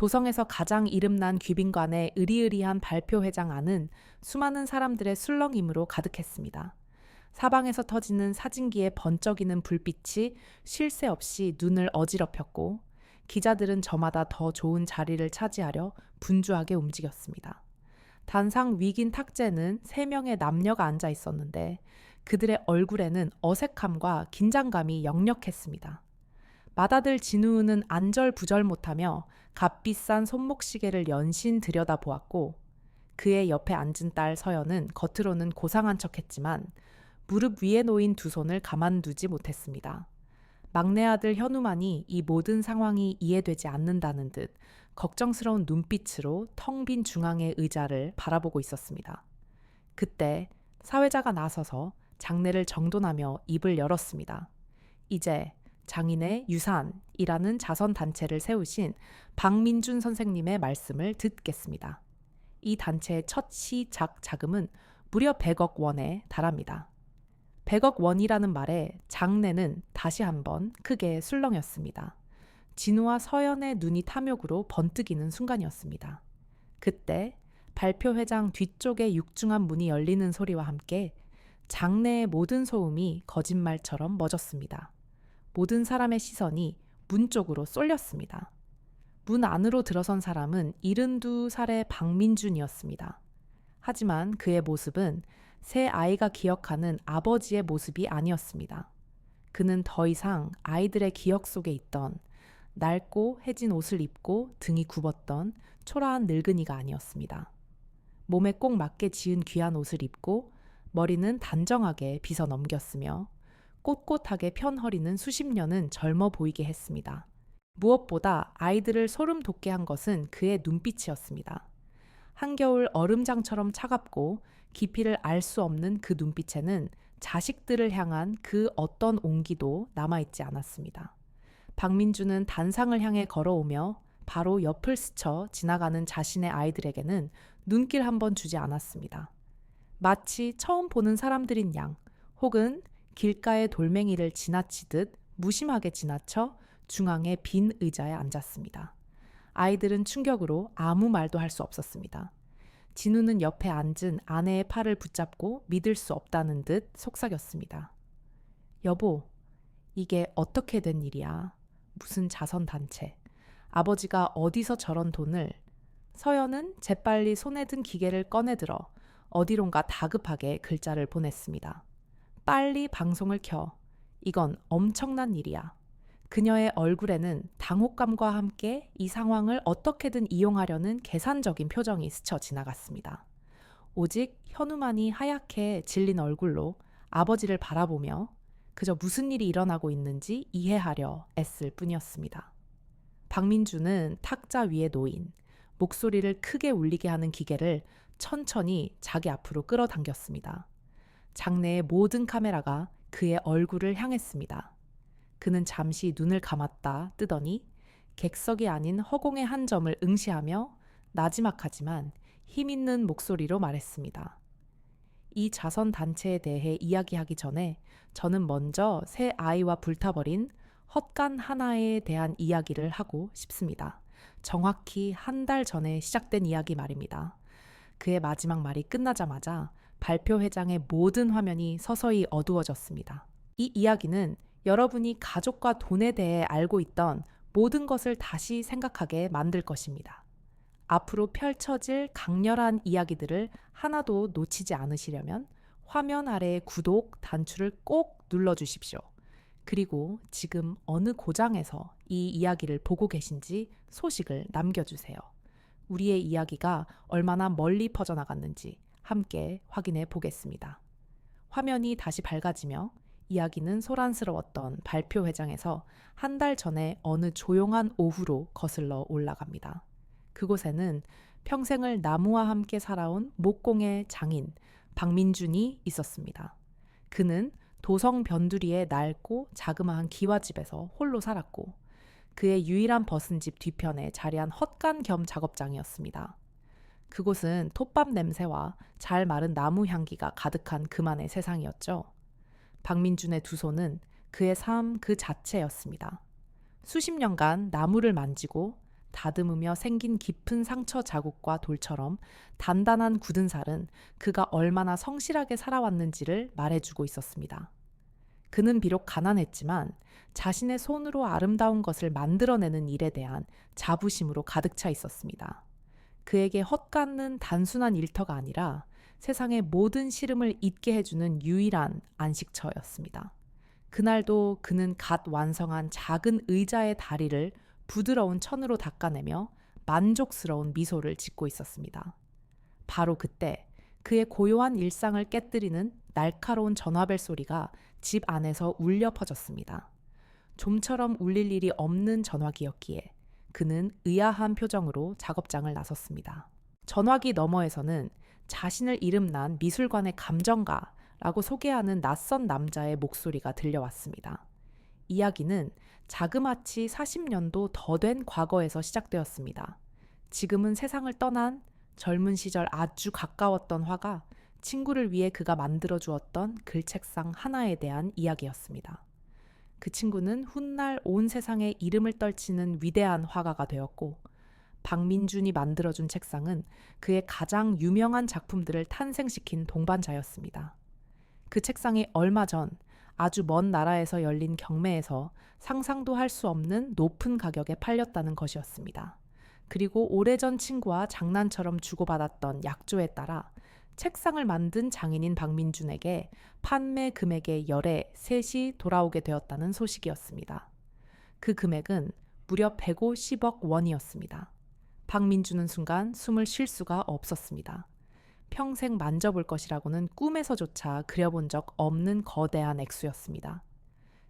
도성에서 가장 이름난 귀빈관의 으리으리한 발표회장 안은 수많은 사람들의 술렁임으로 가득했습니다. 사방에서 터지는 사진기의 번쩍이는 불빛이 쉴 새 없이 눈을 어지럽혔고 기자들은 저마다 더 좋은 자리를 차지하려 분주하게 움직였습니다. 단상 위긴 탁제는 3명의 남녀가 앉아 있었는데 그들의 얼굴에는 어색함과 긴장감이 역력했습니다. 맏아들 진우는 안절부절 못하며 값비싼 손목시계를 연신 들여다보았고 그의 옆에 앉은 딸 서연은 겉으로는 고상한 척했지만 무릎 위에 놓인 두 손을 가만두지 못했습니다. 막내 아들 현우만이 이 모든 상황이 이해되지 않는다는 듯 걱정스러운 눈빛으로 텅 빈 중앙의 의자를 바라보고 있었습니다. 그때 사회자가 나서서 장례를 정돈하며 입을 열었습니다. 이제 장인의 유산이라는 자선단체를 세우신 박민준 선생님의 말씀을 듣겠습니다. 이 단체의 첫 시작 자금은 무려 100억 원에 달합니다. 100억 원이라는 말에 장내는 다시 한번 크게 술렁였습니다. 진우와 서연의 눈이 탐욕으로 번뜩이는 순간이었습니다. 그때 발표회장 뒤쪽의 육중한 문이 열리는 소리와 함께 장내의 모든 소음이 거짓말처럼 멎었습니다. 모든 사람의 시선이 문 쪽으로 쏠렸습니다. 문 안으로 들어선 사람은 72살의 박민준이었습니다. 하지만 그의 모습은 새 아이가 기억하는 아버지의 모습이 아니었습니다. 그는 더 이상 아이들의 기억 속에 있던 낡고 해진 옷을 입고 등이 굽었던 초라한 늙은이가 아니었습니다. 몸에 꼭 맞게 지은 귀한 옷을 입고 머리는 단정하게 빗어 넘겼으며 꼿꼿하게 편 허리는 수십 년은 젊어 보이게 했습니다. 무엇보다 아이들을 소름 돋게 한 것은 그의 눈빛이었습니다. 한겨울 얼음장처럼 차갑고 깊이를 알 수 없는 그 눈빛에는 자식들을 향한 그 어떤 온기도 남아있지 않았습니다. 박민주는 단상을 향해 걸어오며 바로 옆을 스쳐 지나가는 자신의 아이들에게는 눈길 한번 주지 않았습니다. 마치 처음 보는 사람들인 양 혹은 길가의 돌멩이를 지나치듯 무심하게 지나쳐 중앙의 빈 의자에 앉았습니다. 아이들은 충격으로 아무 말도 할 수 없었습니다. 진우는 옆에 앉은 아내의 팔을 붙잡고 믿을 수 없다는 듯 속삭였습니다. 여보, 이게 어떻게 된 일이야? 무슨 자선단체? 아버지가 어디서 저런 돈을? 서연은 재빨리 손에 든 기계를 꺼내들어 어디론가 다급하게 글자를 보냈습니다. 빨리 방송을 켜. 이건 엄청난 일이야. 그녀의 얼굴에는 당혹감과 함께 이 상황을 어떻게든 이용하려는 계산적인 표정이 스쳐 지나갔습니다. 오직 현우만이 하얗게 질린 얼굴로 아버지를 바라보며 그저 무슨 일이 일어나고 있는지 이해하려 애쓸 뿐이었습니다. 박민주는 탁자 위에 놓인 목소리를 크게 울리게 하는 기계를 천천히 자기 앞으로 끌어당겼습니다. 장내의 모든 카메라가 그의 얼굴을 향했습니다. 그는 잠시 눈을 감았다 뜨더니 객석이 아닌 허공의 한 점을 응시하며 나지막하지만 힘있는 목소리로 말했습니다. 이 자선단체에 대해 이야기하기 전에 저는 먼저 새 아이와 불타버린 헛간 하나에 대한 이야기를 하고 싶습니다. 정확히 한 달 전에 시작된 이야기 말입니다. 그의 마지막 말이 끝나자마자 발표회장의 모든 화면이 서서히 어두워졌습니다. 이 이야기는 여러분이 가족과 돈에 대해 알고 있던 모든 것을 다시 생각하게 만들 것입니다. 앞으로 펼쳐질 강렬한 이야기들을 하나도 놓치지 않으시려면 화면 아래의 구독 단추를 꼭 눌러주십시오. 그리고 지금 어느 고장에서 이 이야기를 보고 계신지 소식을 남겨주세요. 우리의 이야기가 얼마나 멀리 퍼져나갔는지 함께 확인해 보겠습니다. 화면이 다시 밝아지며 이야기는 소란스러웠던 발표회장에서 한 달 전에 어느 조용한 오후로 거슬러 올라갑니다. 그곳에는 평생을 나무와 함께 살아온 목공의 장인 박민준이 있었습니다. 그는 도성 변두리의 낡고 자그마한 기와집에서 홀로 살았고 그의 유일한 벗은 집 뒤편에 자리한 헛간 겸 작업장이었습니다. 그곳은 톱밥 냄새와 잘 마른 나무 향기가 가득한 그만의 세상이었죠. 박민준의 두 손은 그의 삶 그 자체였습니다. 수십 년간 나무를 만지고 다듬으며 생긴 깊은 상처 자국과 돌처럼 단단한 굳은 살은 그가 얼마나 성실하게 살아왔는지를 말해주고 있었습니다. 그는 비록 가난했지만 자신의 손으로 아름다운 것을 만들어내는 일에 대한 자부심으로 가득 차 있었습니다. 그에게 헛갖는 단순한 일터가 아니라 세상의 모든 시름을 잊게 해주는 유일한 안식처였습니다. 그날도 그는 갓 완성한 작은 의자의 다리를 부드러운 천으로 닦아내며 만족스러운 미소를 짓고 있었습니다. 바로 그때 그의 고요한 일상을 깨뜨리는 날카로운 전화벨 소리가 집 안에서 울려 퍼졌습니다. 좀처럼 울릴 일이 없는 전화기였기에 그는 의아한 표정으로 작업장을 나섰습니다. 전화기 너머에서는 자신을 이름난 미술관의 감정가라고 소개하는 낯선 남자의 목소리가 들려왔습니다. 이야기는 자그마치 40년도 더 된 과거에서 시작되었습니다. 지금은 세상을 떠난 젊은 시절 아주 가까웠던 화가 친구를 위해 그가 만들어 주었던 글책상 하나에 대한 이야기였습니다. 그 친구는 훗날 온 세상에 이름을 떨치는 위대한 화가가 되었고 박민준이 만들어준 책상은 그의 가장 유명한 작품들을 탄생시킨 동반자였습니다. 그 책상이 얼마 전 아주 먼 나라에서 열린 경매에서 상상도 할 수 없는 높은 가격에 팔렸다는 것이었습니다. 그리고 오래전 친구와 장난처럼 주고받았던 약조에 따라 책상을 만든 장인인 박민준에게 판매 금액의 열의 셋이 돌아오게 되었다는 소식이었습니다. 그 금액은 무려 150억 원이었습니다. 박민준은 순간 숨을 쉴 수가 없었습니다. 평생 만져볼 것이라고는 꿈에서조차 그려본 적 없는 거대한 액수였습니다.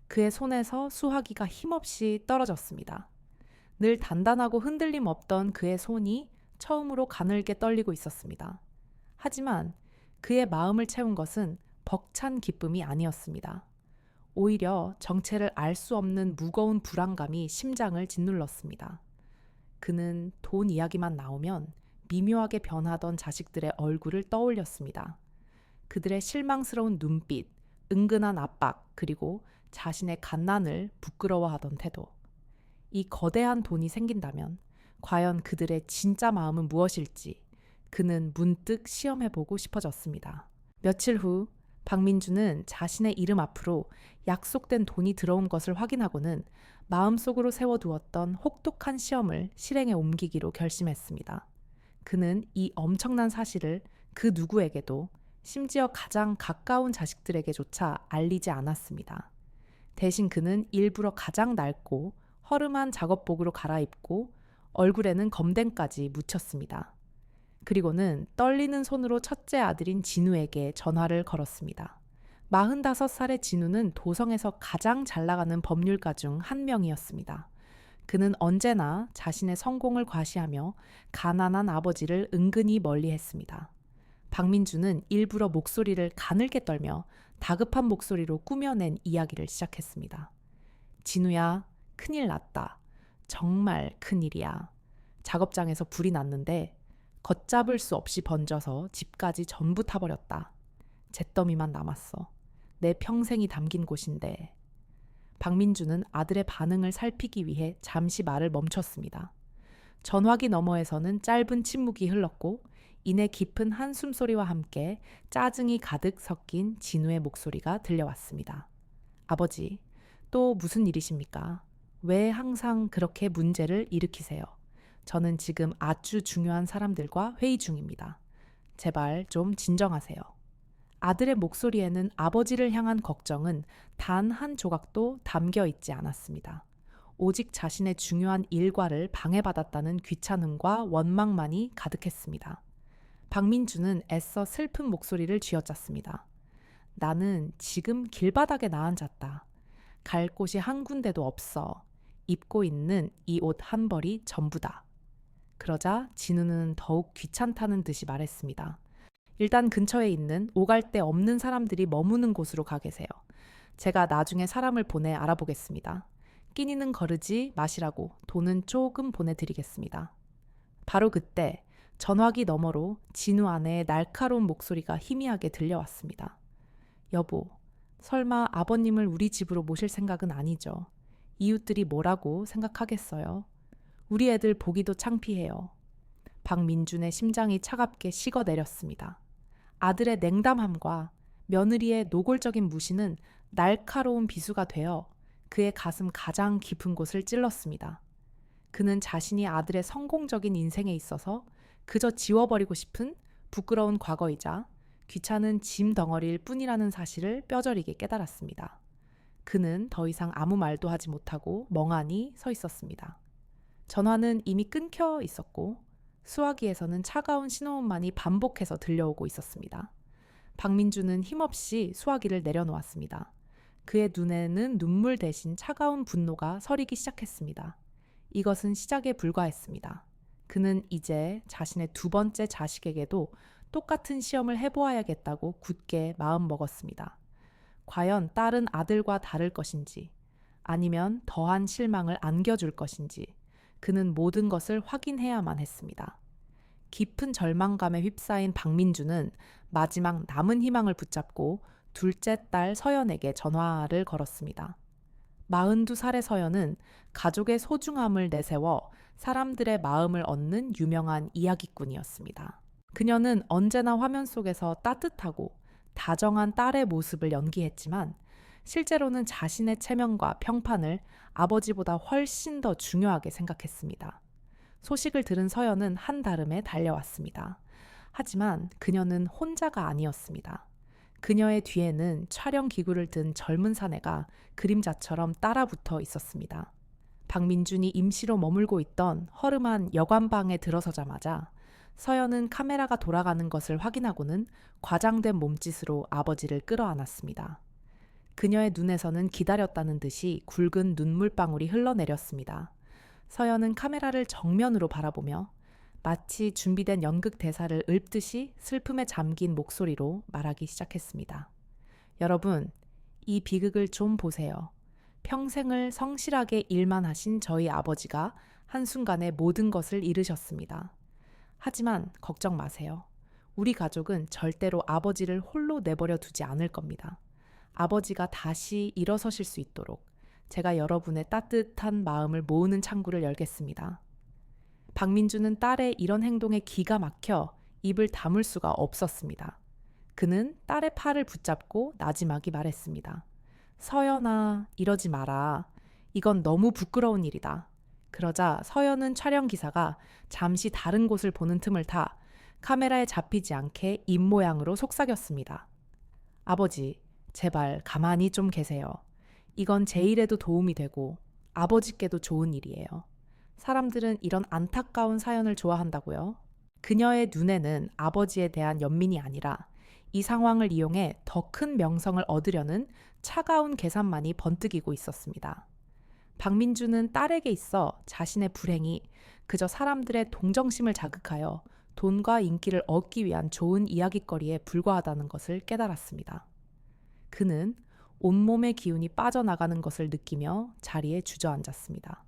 그의 손에서 수화기가 힘없이 떨어졌습니다. 늘 단단하고 흔들림 없던 그의 손이 처음으로 가늘게 떨리고 있었습니다. 하지만 그의 마음을 채운 것은 벅찬 기쁨이 아니었습니다. 오히려 정체를 알 수 없는 무거운 불안감이 심장을 짓눌렀습니다. 그는 돈 이야기만 나오면 미묘하게 변하던 자식들의 얼굴을 떠올렸습니다. 그들의 실망스러운 눈빛, 은근한 압박, 그리고 자신의 갓난을 부끄러워하던 태도. 이 거대한 돈이 생긴다면 과연 그들의 진짜 마음은 무엇일지 그는 문득 시험해보고 싶어졌습니다. 며칠 후 박민주는 자신의 이름 앞으로 약속된 돈이 들어온 것을 확인하고는 마음속으로 세워두었던 혹독한 시험을 실행에 옮기기로 결심했습니다. 그는 이 엄청난 사실을 그 누구에게도 심지어 가장 가까운 자식들에게조차 알리지 않았습니다. 대신 그는 일부러 가장 낡고 허름한 작업복으로 갈아입고 얼굴에는 검댕까지 묻혔습니다. 그리고는 떨리는 손으로 첫째 아들인 진우에게 전화를 걸었습니다. 45살의 진우는 도성에서 가장 잘 나가는 법률가 중 한 명이었습니다. 그는 언제나 자신의 성공을 과시하며 가난한 아버지를 은근히 멀리했습니다. 박민주는 일부러 목소리를 가늘게 떨며 다급한 목소리로 꾸며낸 이야기를 시작했습니다. 진우야, 큰일 났다. 정말 큰일이야. 작업장에서 불이 났는데 걷잡을 수 없이 번져서 집까지 전부 타버렸다. 잿더미만 남았어. 내 평생이 담긴 곳인데. 박민주는 아들의 반응을 살피기 위해 잠시 말을 멈췄습니다. 전화기 너머에서는 짧은 침묵이 흘렀고 이내 깊은 한숨 소리와 함께 짜증이 가득 섞인 진우의 목소리가 들려왔습니다. 아버지, 또 무슨 일이십니까? 왜 항상 그렇게 문제를 일으키세요? 저는 지금 아주 중요한 사람들과 회의 중입니다. 제발 좀 진정하세요. 아들의 목소리에는 아버지를 향한 걱정은 단 한 조각도 담겨 있지 않았습니다. 오직 자신의 중요한 일과를 방해받았다는 귀찮음과 원망만이 가득했습니다. 박민주는 애써 슬픈 목소리를 쥐어짰습니다. 나는 지금 길바닥에 나앉았다. 갈 곳이 한 군데도 없어. 입고 있는 이 옷 한 벌이 전부다. 그러자 진우는 더욱 귀찮다는 듯이 말했습니다. 일단 근처에 있는 오갈 데 없는 사람들이 머무는 곳으로 가 계세요. 제가 나중에 사람을 보내 알아보겠습니다. 끼니는 거르지 마시라고 돈은 조금 보내드리겠습니다. 바로 그때 전화기 너머로 진우 아내의 날카로운 목소리가 희미하게 들려왔습니다. 여보, 설마 아버님을 우리 집으로 모실 생각은 아니죠? 이웃들이 뭐라고 생각하겠어요? 우리 애들 보기도 창피해요. 박민준의 심장이 차갑게 식어내렸습니다. 아들의 냉담함과 며느리의 노골적인 무시는 날카로운 비수가 되어 그의 가슴 가장 깊은 곳을 찔렀습니다. 그는 자신이 아들의 성공적인 인생에 있어서 그저 지워버리고 싶은 부끄러운 과거이자 귀찮은 짐 덩어리일 뿐이라는 사실을 뼈저리게 깨달았습니다. 그는 더 이상 아무 말도 하지 못하고 멍하니 서 있었습니다. 전화는 이미 끊겨 있었고 수화기에서는 차가운 신호음만이 반복해서 들려오고 있었습니다. 박민주는 힘없이 수화기를 내려놓았습니다. 그의 눈에는 눈물 대신 차가운 분노가 서리기 시작했습니다. 이것은 시작에 불과했습니다. 그는 이제 자신의 두 번째 자식에게도 똑같은 시험을 해보아야겠다고 굳게 마음먹었습니다. 과연 딸은 아들과 다를 것인지 아니면 더한 실망을 안겨줄 것인지 그는 모든 것을 확인해야만 했습니다. 깊은 절망감에 휩싸인 박민주는 마지막 남은 희망을 붙잡고 둘째 딸 서연에게 전화를 걸었습니다. 42살의 서연은 가족의 소중함을 내세워 사람들의 마음을 얻는 유명한 이야기꾼이었습니다. 그녀는 언제나 화면 속에서 따뜻하고 다정한 딸의 모습을 연기했지만 실제로는 자신의 체면과 평판을 아버지보다 훨씬 더 중요하게 생각했습니다. 소식을 들은 서연은 한달음에 달려왔습니다. 하지만 그녀는 혼자가 아니었습니다. 그녀의 뒤에는 촬영 기구를 든 젊은 사내가 그림자처럼 따라붙어 있었습니다. 박민준이 임시로 머물고 있던 허름한 여관방에 들어서자마자 서연은 카메라가 돌아가는 것을 확인하고는 과장된 몸짓으로 아버지를 끌어안았습니다. 그녀의 눈에서는 기다렸다는 듯이 굵은 눈물방울이 흘러내렸습니다. 서연은 카메라를 정면으로 바라보며 마치 준비된 연극 대사를 읊듯이 슬픔에 잠긴 목소리로 말하기 시작했습니다. 여러분, 이 비극을 좀 보세요. 평생을 성실하게 일만 하신 저희 아버지가 한순간에 모든 것을 잃으셨습니다. 하지만 걱정 마세요. 우리 가족은 절대로 아버지를 홀로 내버려 두지 않을 겁니다. 아버지가 다시 일어서실 수 있도록 제가 여러분의 따뜻한 마음을 모으는 창구를 열겠습니다. 박민주는 딸의 이런 행동에 기가 막혀 입을 다물 수가 없었습니다. 그는 딸의 팔을 붙잡고 나지막이 말했습니다. 서연아, 이러지 마라. 이건 너무 부끄러운 일이다. 그러자 서연은 촬영 기사가 잠시 다른 곳을 보는 틈을 타 카메라에 잡히지 않게 입모양으로 속삭였습니다. 아버지, 제발 가만히 좀 계세요. 이건 제 일에도 도움이 되고 아버지께도 좋은 일이에요. 사람들은 이런 안타까운 사연을 좋아한다고요. 그녀의 눈에는 아버지에 대한 연민이 아니라 이 상황을 이용해 더 큰 명성을 얻으려는 차가운 계산만이 번뜩이고 있었습니다. 박민주는 딸에게 있어 자신의 불행이 그저 사람들의 동정심을 자극하여 돈과 인기를 얻기 위한 좋은 이야깃거리에 불과하다는 것을 깨달았습니다. 그는 온몸의 기운이 빠져나가는 것을 느끼며 자리에 주저앉았습니다.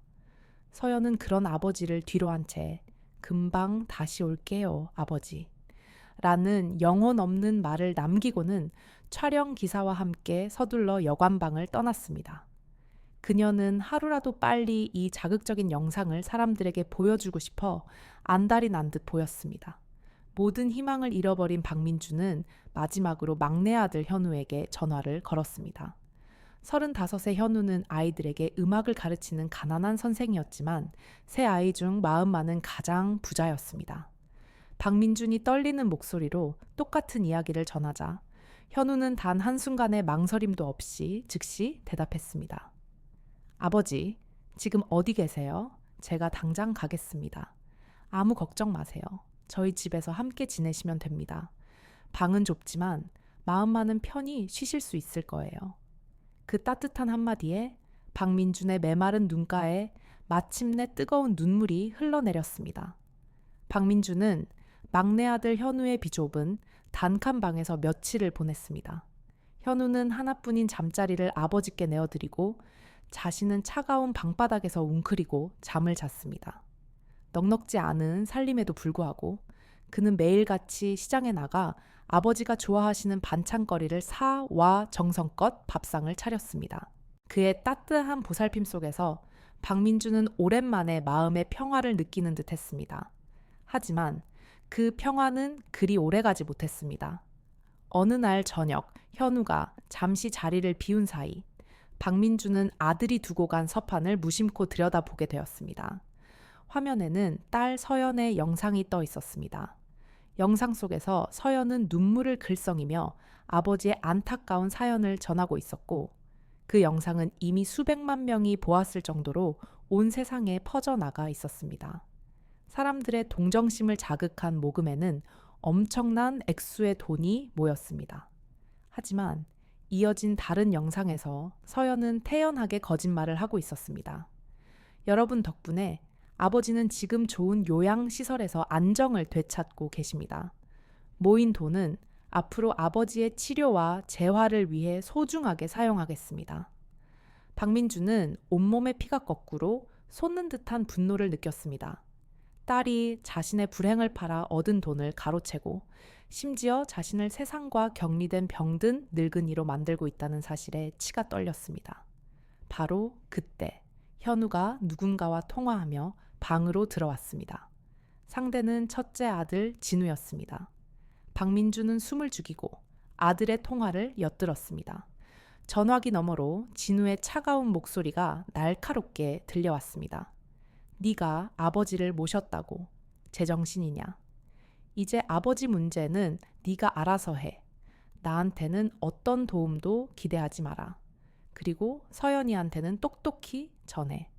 서연은 그런 아버지를 뒤로 한 채 금방 다시 올게요, 아버지. 라는 영혼 없는 말을 남기고는 촬영 기사와 함께 서둘러 여관방을 떠났습니다. 그녀는 하루라도 빨리 이 자극적인 영상을 사람들에게 보여주고 싶어 안달이 난 듯 보였습니다. 모든 희망을 잃어버린 박민주는 마지막으로 막내 아들 현우에게 전화를 걸었습니다. 35의 현우는 아이들에게 음악을 가르치는 가난한 선생이었지만 세 아이 중 마음 많은 가장 부자였습니다. 박민준이 떨리는 목소리로 똑같은 이야기를 전하자 현우는 단 한순간의 망설임도 없이 즉시 대답했습니다. 아버지, 지금 어디 계세요? 제가 당장 가겠습니다. 아무 걱정 마세요. 저희 집에서 함께 지내시면 됩니다. 방은 좁지만 마음만은 편히 쉬실 수 있을 거예요. 그 따뜻한 한마디에 박민준의 메마른 눈가에 마침내 뜨거운 눈물이 흘러내렸습니다. 박민준은 막내 아들 현우의 비좁은 단칸 방에서 며칠을 보냈습니다. 현우는 하나뿐인 잠자리를 아버지께 내어드리고 자신은 차가운 방바닥에서 웅크리고 잠을 잤습니다. 넉넉지 않은 살림에도 불구하고 그는 매일같이 시장에 나가 아버지가 좋아하시는 반찬거리를 사와 정성껏 밥상을 차렸습니다. 그의 따뜻한 보살핌 속에서 박민주는 오랜만에 마음의 평화를 느끼는 듯 했습니다. 하지만 그 평화는 그리 오래가지 못했습니다. 어느 날 저녁 현우가 잠시 자리를 비운 사이 박민주는 아들이 두고 간 서판을 무심코 들여다보게 되었습니다. 화면에는 딸 서연의 영상이 떠 있었습니다. 영상 속에서 서연은 눈물을 글썽이며 아버지의 안타까운 사연을 전하고 있었고 그 영상은 이미 수백만 명이 보았을 정도로 온 세상에 퍼져나가 있었습니다. 사람들의 동정심을 자극한 모금에는 엄청난 액수의 돈이 모였습니다. 하지만 이어진 다른 영상에서 서연은 태연하게 거짓말을 하고 있었습니다. 여러분 덕분에 아버지는 지금 좋은 요양시설에서 안정을 되찾고 계십니다. 모인 돈은 앞으로 아버지의 치료와 재활을 위해 소중하게 사용하겠습니다. 박민주는 온몸의 피가 거꾸로 솟는 듯한 분노를 느꼈습니다. 딸이 자신의 불행을 팔아 얻은 돈을 가로채고 심지어 자신을 세상과 격리된 병든 늙은이로 만들고 있다는 사실에 치가 떨렸습니다. 바로 그때 현우가 누군가와 통화하며 방으로 들어왔습니다. 상대는 첫째 아들 진우였습니다. 박민주는 숨을 죽이고 아들의 통화를 엿들었습니다. 전화기 너머로 진우의 차가운 목소리가 날카롭게 들려왔습니다. 네가 아버지를 모셨다고 제정신이냐? 이제 아버지 문제는 네가 알아서 해. 나한테는 어떤 도움도 기대하지 마라. 그리고 서연이한테는 똑똑히 전해.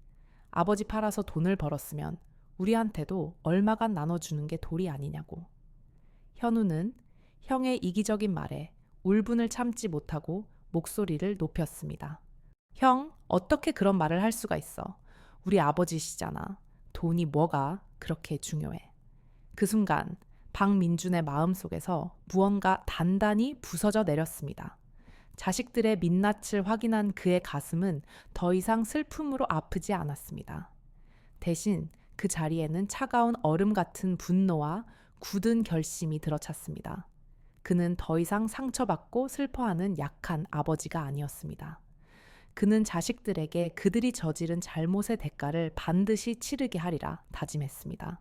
아버지 팔아서 돈을 벌었으면 우리한테도 얼마간 나눠주는 게 도리 아니냐고. 현우는 형의 이기적인 말에 울분을 참지 못하고 목소리를 높였습니다. 형, 어떻게 그런 말을 할 수가 있어? 우리 아버지시잖아. 돈이 뭐가 그렇게 중요해. 그 순간 박민준의 마음속에서 무언가 단단히 부서져 내렸습니다. 자식들의 민낯을 확인한 그의 가슴은 더 이상 슬픔으로 아프지 않았습니다. 대신 그 자리에는 차가운 얼음 같은 분노와 굳은 결심이 들어찼습니다. 그는 더 이상 상처받고 슬퍼하는 약한 아버지가 아니었습니다. 그는 자식들에게 그들이 저지른 잘못의 대가를 반드시 치르게 하리라 다짐했습니다.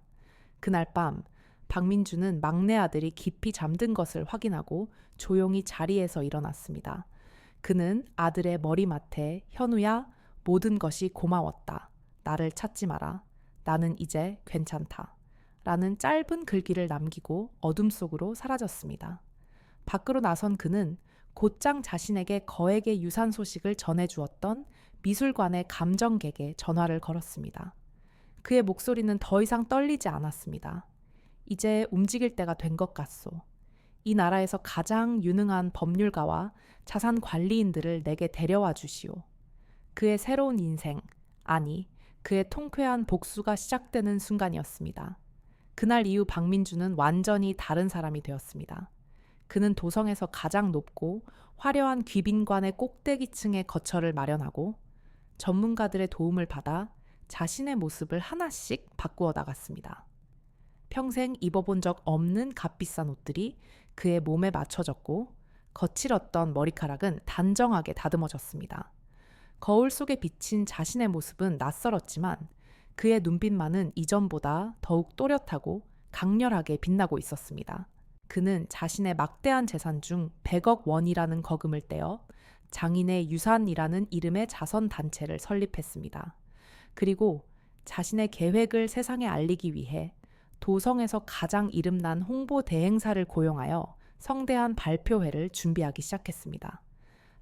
그날 밤 박민주는 막내 아들이 깊이 잠든 것을 확인하고 조용히 자리에서 일어났습니다. 그는 아들의 머리맡에 현우야, 모든 것이 고마웠다. 나를 찾지 마라. 나는 이제 괜찮다. 라는 짧은 글귀를 남기고 어둠 속으로 사라졌습니다. 밖으로 나선 그는 곧장 자신에게 거액의 유산 소식을 전해주었던 미술관의 감정객에 전화를 걸었습니다. 그의 목소리는 더 이상 떨리지 않았습니다. 이제 움직일 때가 된 것 같소. 이 나라에서 가장 유능한 법률가와 자산 관리인들을 내게 데려와 주시오. 그의 새로운 인생, 아니, 그의 통쾌한 복수가 시작되는 순간이었습니다. 그날 이후 박민주는 완전히 다른 사람이 되었습니다. 그는 도성에서 가장 높고 화려한 귀빈관의 꼭대기층에 거처를 마련하고 전문가들의 도움을 받아 자신의 모습을 하나씩 바꾸어 나갔습니다. 평생 입어본 적 없는 값비싼 옷들이 그의 몸에 맞춰졌고 거칠었던 머리카락은 단정하게 다듬어졌습니다. 거울 속에 비친 자신의 모습은 낯설었지만 그의 눈빛만은 이전보다 더욱 또렷하고 강렬하게 빛나고 있었습니다. 그는 자신의 막대한 재산 중 100억 원이라는 거금을 떼어 장인의 유산이라는 이름의 자선단체를 설립했습니다. 그리고 자신의 계획을 세상에 알리기 위해 도성에서 가장 이름난 홍보 대행사를 고용하여 성대한 발표회를 준비하기 시작했습니다.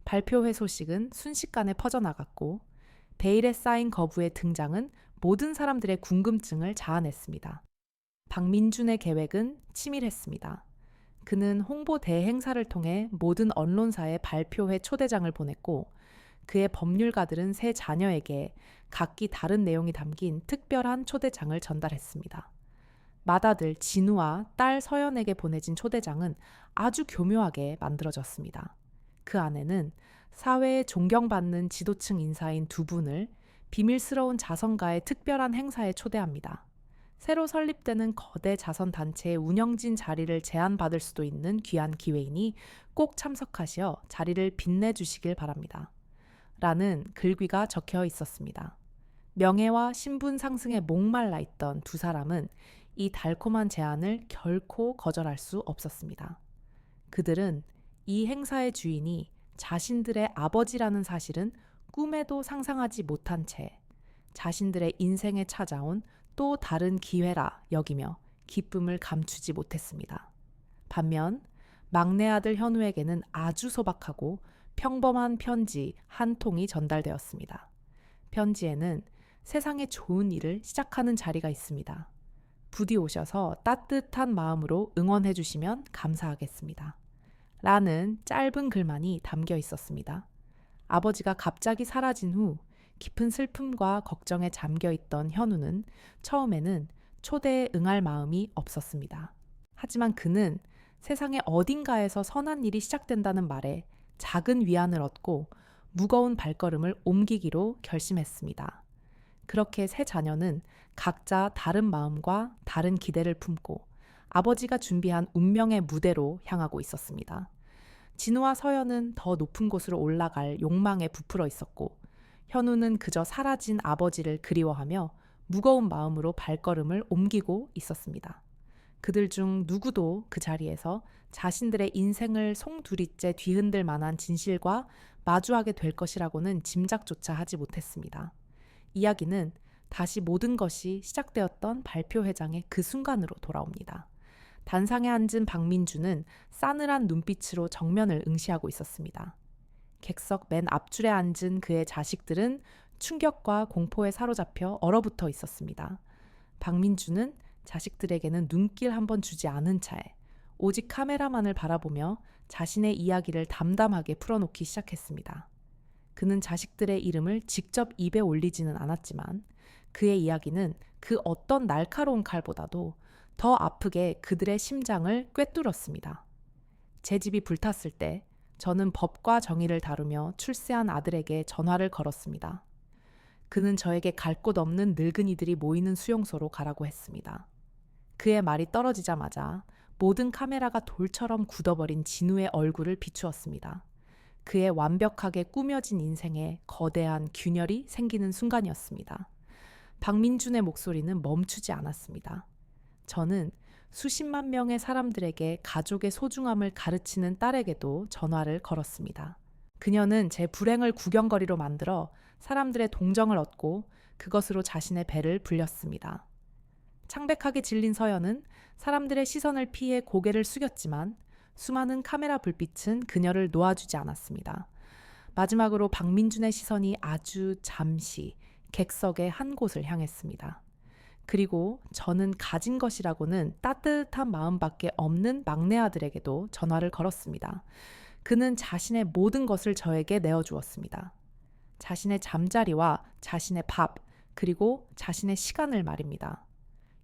발표회 소식은 순식간에 퍼져나갔고 베일에 쌓인 거부의 등장은 모든 사람들의 궁금증을 자아냈습니다. 박민준의 계획은 치밀했습니다. 그는 홍보 대행사를 통해 모든 언론사에 발표회 초대장을 보냈고 그의 법률가들은 세 자녀에게 각기 다른 내용이 담긴 특별한 초대장을 전달했습니다. 맏아들 진우와 딸 서연에게 보내진 초대장은 아주 교묘하게 만들어졌습니다. 그 안에는 사회에 존경받는 지도층 인사인 두 분을 비밀스러운 자선가의 특별한 행사에 초대합니다. 새로 설립되는 거대 자선단체의 운영진 자리를 제안받을 수도 있는 귀한 기회이니 꼭 참석하시어 자리를 빛내주시길 바랍니다. 라는 글귀가 적혀 있었습니다. 명예와 신분 상승에 목말라 있던 두 사람은 이 달콤한 제안을 결코 거절할 수 없었습니다. 그들은 이 행사의 주인이 자신들의 아버지라는 사실은 꿈에도 상상하지 못한 채 자신들의 인생에 찾아온 또 다른 기회라 여기며 기쁨을 감추지 못했습니다. 반면 막내 아들 현우에게는 아주 소박하고 평범한 편지 한 통이 전달되었습니다. 편지에는 세상에 좋은 일을 시작하는 자리가 있습니다. 부디 오셔서 따뜻한 마음으로 응원해 주시면 감사하겠습니다. 라는 짧은 글만이 담겨 있었습니다. 아버지가 갑자기 사라진 후 깊은 슬픔과 걱정에 잠겨 있던 현우는 처음에는 초대에 응할 마음이 없었습니다. 하지만 그는 세상의 어딘가에서 선한 일이 시작된다는 말에 작은 위안을 얻고 무거운 발걸음을 옮기기로 결심했습니다. 그렇게 세 자녀는 각자 다른 마음과 다른 기대를 품고 아버지가 준비한 운명의 무대로 향하고 있었습니다. 진우와 서연은 더 높은 곳으로 올라갈 욕망에 부풀어 있었고, 현우는 그저 사라진 아버지를 그리워하며 무거운 마음으로 발걸음을 옮기고 있었습니다. 그들 중 누구도 그 자리에서 자신들의 인생을 송두리째 뒤흔들 만한 진실과 마주하게 될 것이라고는 짐작조차 하지 못했습니다. 이야기는 다시 모든 것이 시작되었던 발표회장의 그 순간으로 돌아옵니다. 단상에 앉은 박민주는 싸늘한 눈빛으로 정면을 응시하고 있었습니다. 객석 맨 앞줄에 앉은 그의 자식들은 충격과 공포에 사로잡혀 얼어붙어 있었습니다. 박민주는 자식들에게는 눈길 한번 주지 않은 차에 오직 카메라만을 바라보며 자신의 이야기를 담담하게 풀어놓기 시작했습니다. 그는 자식들의 이름을 직접 입에 올리지는 않았지만 그의 이야기는 그 어떤 날카로운 칼보다도 더 아프게 그들의 심장을 꿰뚫었습니다. 제 집이 불탔을 때 저는 법과 정의를 다루며 출세한 아들에게 전화를 걸었습니다. 그는 저에게 갈 곳 없는 늙은이들이 모이는 수용소로 가라고 했습니다. 그의 말이 떨어지자마자 모든 카메라가 돌처럼 굳어버린 진우의 얼굴을 비추었습니다. 그의 완벽하게 꾸며진 인생에 거대한 균열이 생기는 순간이었습니다. 박민준의 목소리는 멈추지 않았습니다. 저는 수십만 명의 사람들에게 가족의 소중함을 가르치는 딸에게도 전화를 걸었습니다. 그녀는 제 불행을 구경거리로 만들어 사람들의 동정을 얻고 그것으로 자신의 배를 불렸습니다. 창백하게 질린 서연은 사람들의 시선을 피해 고개를 숙였지만 수많은 카메라 불빛은 그녀를 놓아주지 않았습니다. 마지막으로 박민준의 시선이 아주 잠시 객석의 한 곳을 향했습니다. 그리고 저는 가진 것이라고는 따뜻한 마음밖에 없는 막내 아들에게도 전화를 걸었습니다. 그는 자신의 모든 것을 저에게 내어주었습니다. 자신의 잠자리와 자신의 밥, 그리고 자신의 시간을 말입니다.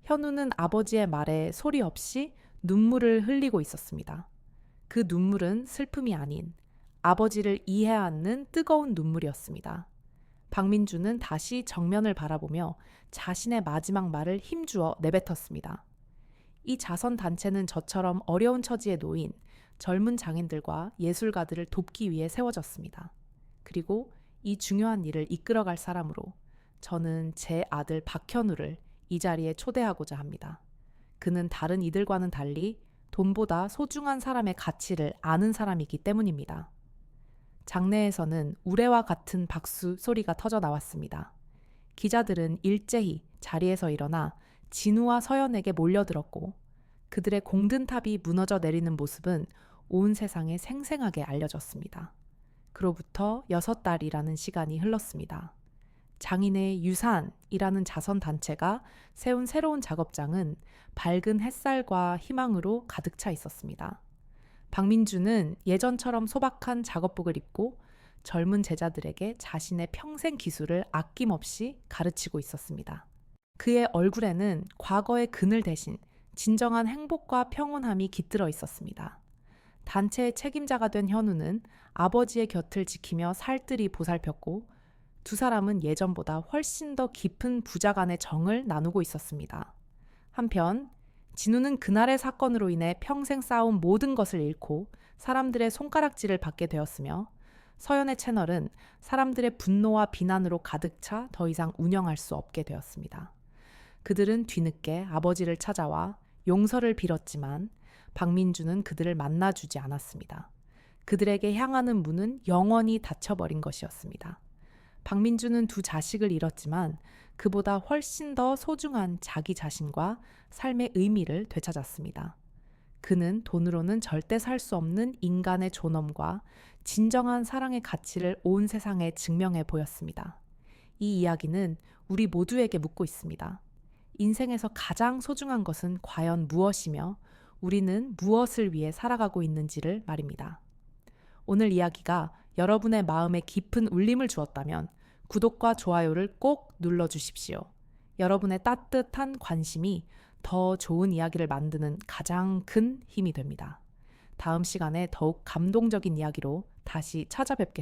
현우는 아버지의 말에 소리 없이 눈물을 흘리고 있었습니다. 그 눈물은 슬픔이 아닌 아버지를 이해하는 뜨거운 눈물이었습니다. 박민주는 다시 정면을 바라보며 자신의 마지막 말을 힘주어 내뱉었습니다. 이 자선단체는 저처럼 어려운 처지에 놓인 젊은 장인들과 예술가들을 돕기 위해 세워졌습니다. 그리고 이 중요한 일을 이끌어갈 사람으로 저는 제 아들 박현우를 이 자리에 초대하고자 합니다. 그는 다른 이들과는 달리 돈보다 소중한 사람의 가치를 아는 사람이기 때문입니다. 장내에서는 우레와 같은 박수 소리가 터져 나왔습니다. 기자들은 일제히 자리에서 일어나 진우와 서연에게 몰려들었고 그들의 공든탑이 무너져 내리는 모습은 온 세상에 생생하게 알려졌습니다. 그로부터 6달이라는 시간이 흘렀습니다. 장인의 유산이라는 자선단체가 세운 새로운 작업장은 밝은 햇살과 희망으로 가득 차 있었습니다. 박민주는 예전처럼 소박한 작업복을 입고 젊은 제자들에게 자신의 평생 기술을 아낌없이 가르치고 있었습니다. 그의 얼굴에는 과거의 그늘 대신 진정한 행복과 평온함이 깃들어 있었습니다. 단체의 책임자가 된 현우는 아버지의 곁을 지키며 살뜰히 보살폈고 두 사람은 예전보다 훨씬 더 깊은 부자 간의 정을 나누고 있었습니다. 한편 진우는 그날의 사건으로 인해 평생 쌓아온 모든 것을 잃고 사람들의 손가락질을 받게 되었으며 서연의 채널은 사람들의 분노와 비난으로 가득 차 더 이상 운영할 수 없게 되었습니다. 그들은 뒤늦게 아버지를 찾아와 용서를 빌었지만 박민주는 그들을 만나주지 않았습니다. 그들에게 향하는 문은 영원히 닫혀버린 것이었습니다. 박민주는 두 자식을 잃었지만 그보다 훨씬 더 소중한 자기 자신과 삶의 의미를 되찾았습니다. 그는 돈으로는 절대 살 수 없는 인간의 존엄과 진정한 사랑의 가치를 온 세상에 증명해 보였습니다. 이 이야기는 우리 모두에게 묻고 있습니다. 인생에서 가장 소중한 것은 과연 무엇이며 우리는 무엇을 위해 살아가고 있는지를 말입니다. 오늘 이야기가 여러분의 마음에 깊은 울림을 주었다면 구독과 좋아요를 꼭 눌러주십시오. 여러분의 따뜻한 관심이 더 좋은 이야기를 만드는 가장 큰 힘이 됩니다. 다음 시간에 더욱 감동적인 이야기로 다시 찾아뵙겠습니다.